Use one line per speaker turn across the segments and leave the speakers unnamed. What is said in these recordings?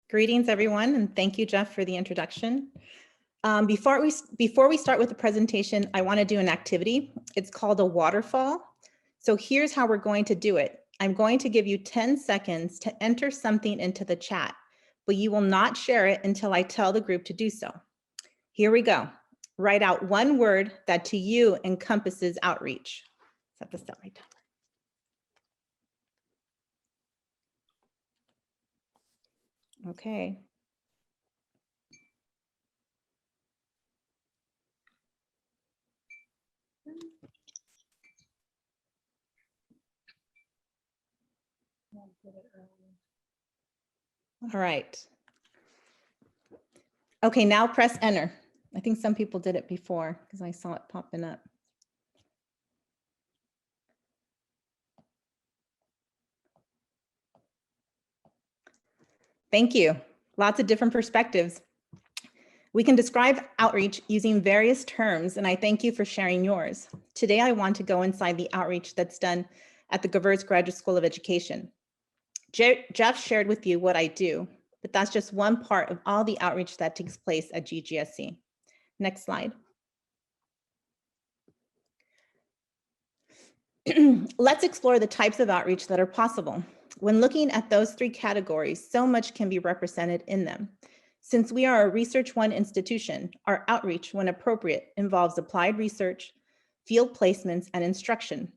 Greetings, everyone, and thank you, Jeff, for the introduction. Before we start with the presentation, I want to do an activity. It's called a waterfall. So here's how we're going to do it. I'm going to give you 10 seconds to enter something into the chat, but you will not share it until I tell the group to do so. Here we go. Write out one word that to you encompasses outreach. Set this up right down. Okay. All right. Okay, now press enter. I think some people did it before because I saw it popping up. Thank you. Lots of different perspectives. We can describe outreach using various terms, and I thank you for sharing yours. Today, I want to go inside the outreach that's done at the Gevirtz Graduate School of Education. Jeff shared with you what I do, but that's just one part of all the outreach that takes place at GGSC. Next slide. Let's explore the types of outreach that are possible. When looking at those three categories, so much can be represented in them. Since we are a Research One institution, our outreach, when appropriate, involves applied research, field placements, and instruction.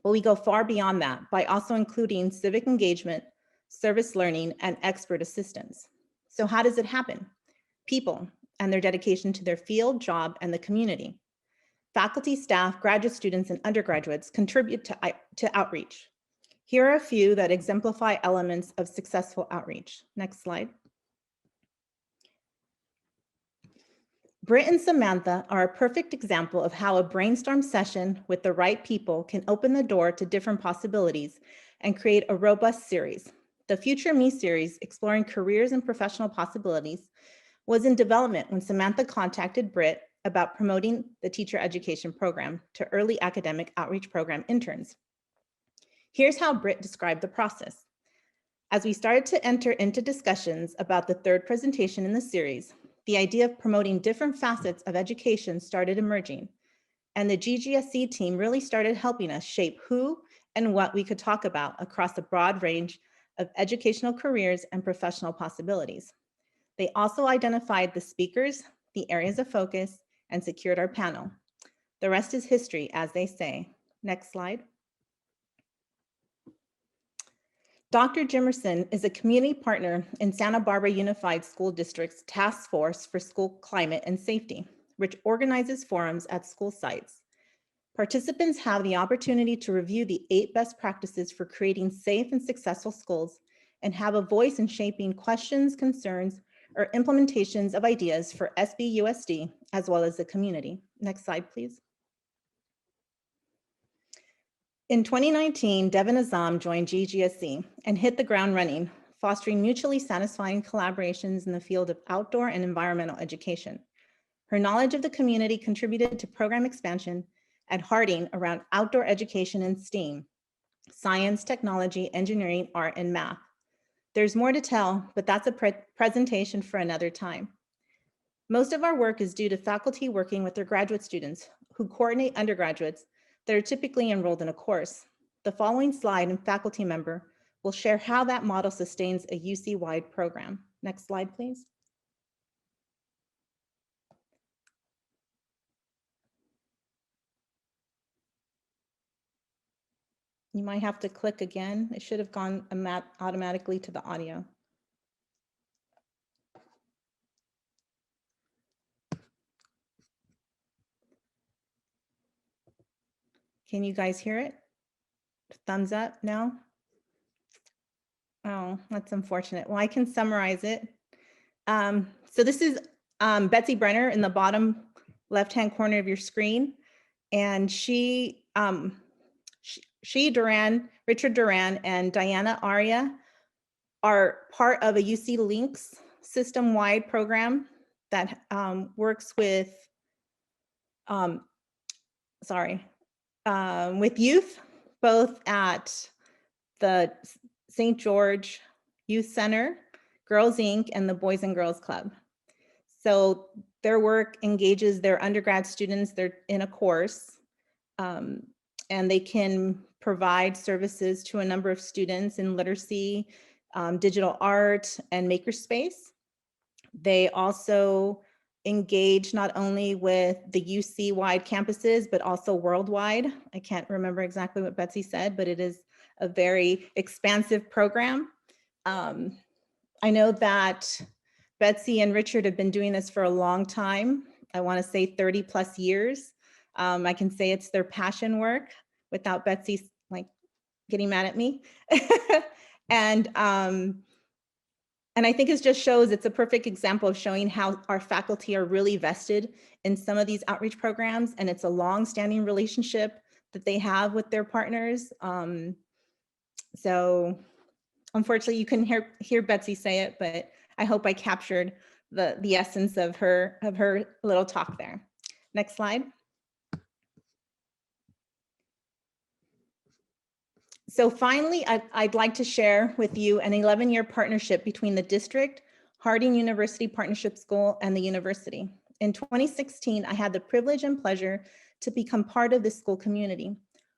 But we go far beyond that by also including civic engagement, service learning, and expert assistance. So how does it happen? People and their dedication to their field, job, and the community. Faculty, staff, graduate students, and undergraduates contribute to outreach. Here are a few that exemplify elements of successful outreach. Next slide. Britt and Samantha are a perfect example of how a brainstorm session with the right people can open the door to different possibilities and create a robust series. The Future Me series, exploring careers and professional possibilities, was in development when Samantha contacted Britt about promoting the teacher education program to early academic outreach program interns. Here's how Britt described the process. As we started to enter into discussions about the third presentation in the series, the idea of promoting different facets of education started emerging, and the GGSC team really started helping us shape who and what we could talk about across a broad range of educational careers and professional possibilities. They also identified the speakers, the areas of focus, and secured our panel. The rest is history, as they say. Next slide. Dr. Jemerson is a community partner in Santa Barbara Unified School District's Task Force for School Climate and Safety, which organizes forums at school sites. Participants have the opportunity to review the 8 best practices for creating safe and successful schools and have a voice in shaping questions, concerns, or implementations of ideas for SBUSD, as well as the community. Next slide, please. In 2019, Dev and Azem joined GGSC and hit the ground running, fostering mutually satisfying collaborations in the field of outdoor and environmental education. Her knowledge of the community contributed to program expansion at Harding around outdoor education and STEAM, science, technology, engineering, art, and math. There's more to tell, but that's a presentation for another time. Most of our work is due to faculty working with their graduate students who coordinate undergraduates that are typically enrolled in a course. The following slide and faculty member will share how that model sustains a UC-wide program. Next slide, please. You might have to click again. It should have gone automatically to the audio. Can you guys hear it? Thumbs up now? Oh, that's unfortunate. Well, I can summarize it. So this is Betsy Brenner in the bottom left-hand corner of your screen. And Richard Duran and Diana Aria are part of a UC Links system-wide program that works with, with youth, both at the St. George Youth Center, Girls Inc., and the Boys and Girls Club. So their work engages their undergrad students. They're in a course, and they can provide services to a number of students in literacy, digital art, and makerspace. They also engage not only with the UC-wide campuses, but also worldwide. I can't remember exactly what Betsy said, but it is a very expansive program. I know that Betsy and Richard have been doing this for a long time. I want to say 30 plus years. I can say it's their passion work without Betsy like getting mad at me. And I think it just shows, it's a perfect example of showing how our faculty are really vested in some of these outreach programs, and it's a long-standing relationship that they have with their partners. So unfortunately, you couldn't hear Betsy say it, but I hope I captured the essence of her little talk there. Next slide. So finally, I'd like to share with you an 11-year partnership between the district, Harding University Partnership School, and the university. In 2016, I had the privilege and pleasure to become part of the school community.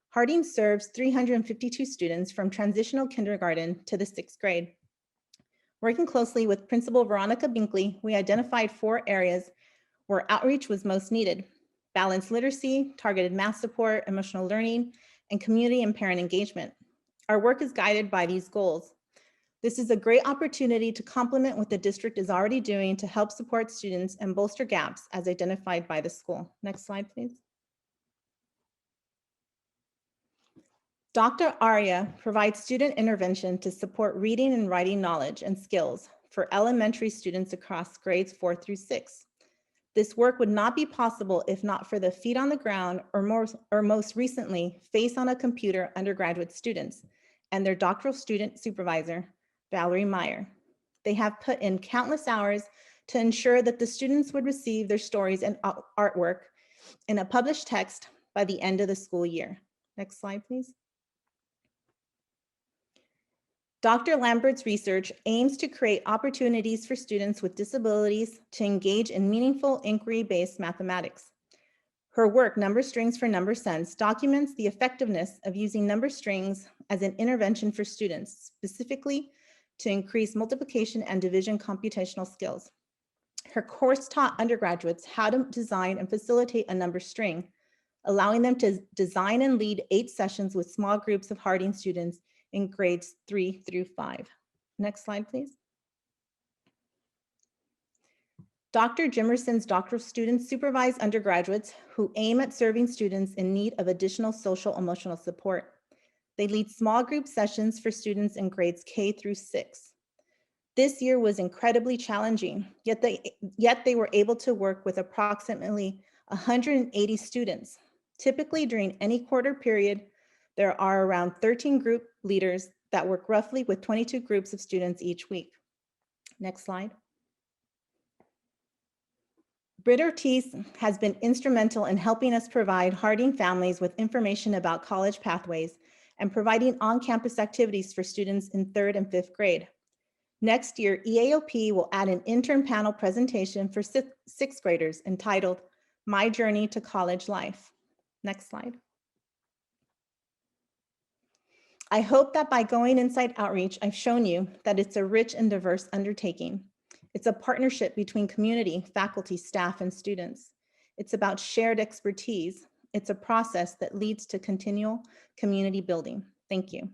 Harding serves 352 students from transitional kindergarten to the 6th grade. Working closely with Principal Veronica Binkley, we identified 4 areas where outreach was most needed: balanced literacy, targeted math support, emotional learning, and community and parent engagement. Our work is guided by these goals. This is a great opportunity to complement what the district is already doing to help support students and bolster gaps as identified by the school. Next slide, please. Dr. Arya provides student intervention to support reading and writing knowledge and skills for elementary students across grades 4 through 6. This work would not be possible if not for the feet on the ground, or most recently, face on a computer undergraduate students and their doctoral student supervisor, Valerie Meyer. They have put in countless hours to ensure that the students would receive their stories and artwork in a published text by the end of the school year. Next slide, please. Dr. Lambert's research aims to create opportunities for students with disabilities to engage in meaningful inquiry-based mathematics. Her work, Number Strings for Number Sense, documents the effectiveness of using number strings as an intervention for students, specifically to increase multiplication and division computational skills. Her course taught undergraduates how to design and facilitate a number string, allowing them to design and lead 8 sessions with small groups of Harding students in grades 3 through 5. Next slide, please. Dr. Jemerson's doctoral students supervise undergraduates who aim at serving students in need of additional social emotional support. They lead small group sessions for students in grades K through 6. This year was incredibly challenging, yet they were able to work with approximately 180 students. Typically during any quarter period, there are around 13 group leaders that work roughly with 22 groups of students each week. Next slide. Britt Ortiz has been instrumental in helping us provide Harding families with information about college pathways and providing on-campus activities for students in 3rd and 5th grade. Next year, EAOP will add an intern panel presentation for 6th graders entitled My Journey to College Life. Next slide. I hope that by going inside outreach, I've shown you that it's a rich and diverse undertaking. It's a partnership between community, faculty, staff, and students. It's about shared expertise. It's a process that leads to continual community building. Thank you.